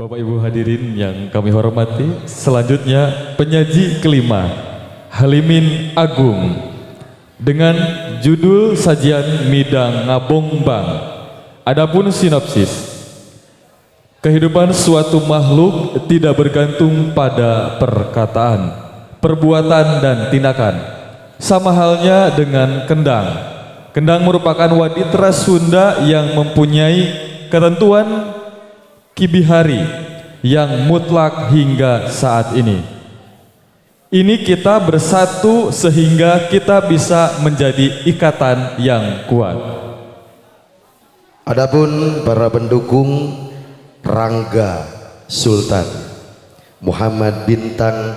Bapak Ibu hadirin yang kami hormati, selanjutnya penyaji kelima, Halimin Agung, dengan judul sajian Midang Ngabongbang. Adapun sinopsis, kehidupan suatu makhluk tidak bergantung pada perkataan, perbuatan dan tindakan. Sama halnya dengan kendang. Kendang merupakan waditra Sunda yang mempunyai ketentuan kibihari yang mutlak hingga saat ini. Ini kita bersatu sehingga kita bisa menjadi ikatan yang kuat. Adapun para pendukung Rangga Sultan, Muhammad Bintang,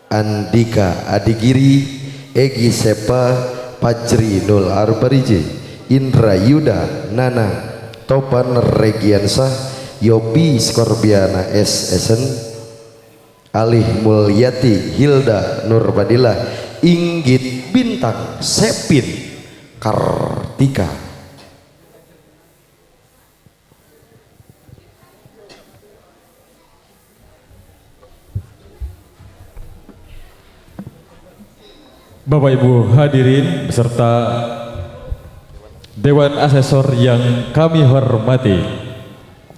Andika Adigiri, Egi Sepa, Pajri Nul Arbarije, Indra Yuda, Nana, Topan Regiansah, Yopi Skorpiana S.Esen, Alih Mulyati, Hilda Nurbadilah, Inggit Bintang, Sepin Kartika. Bapak Ibu hadirin beserta Dewan Asesor yang kami hormati,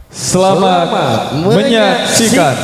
selamat menyaksikan.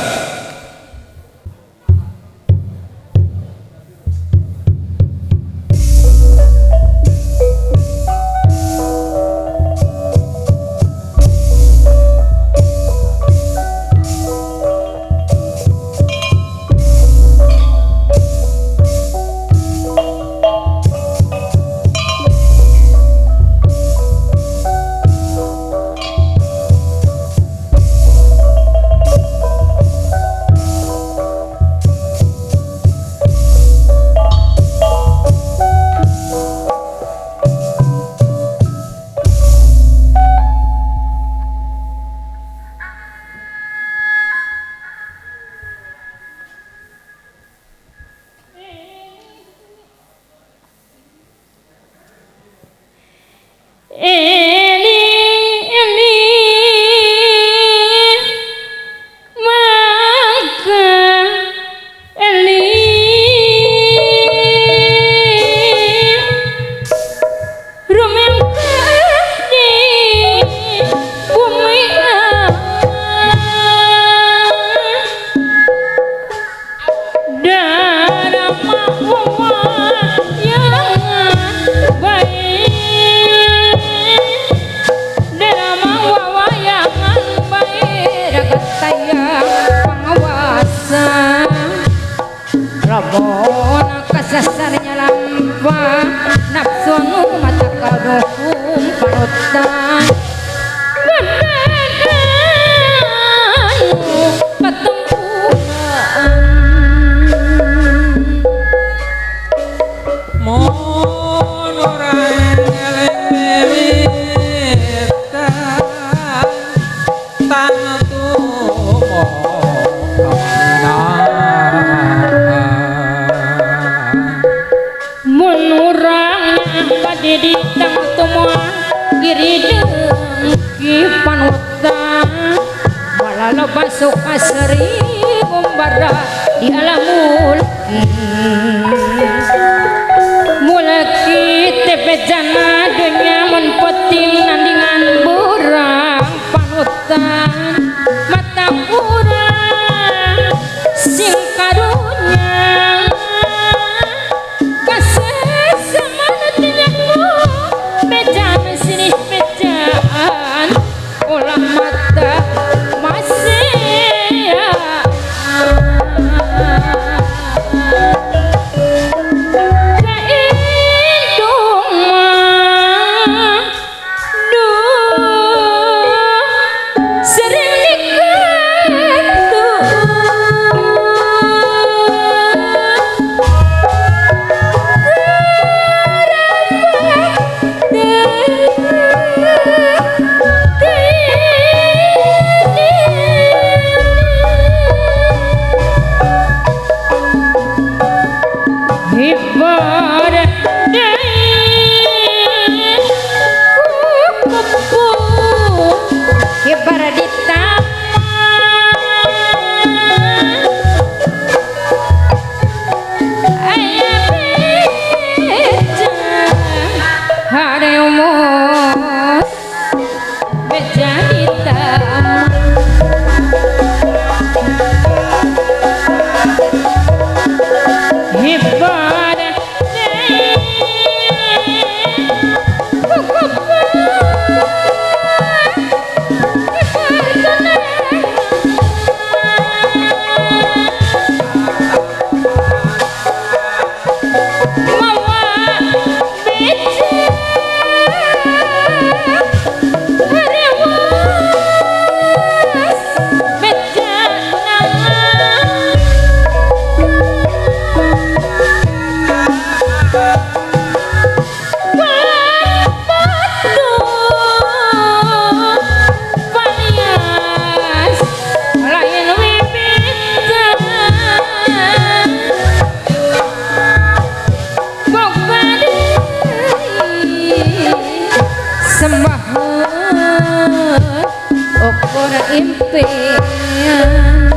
kepean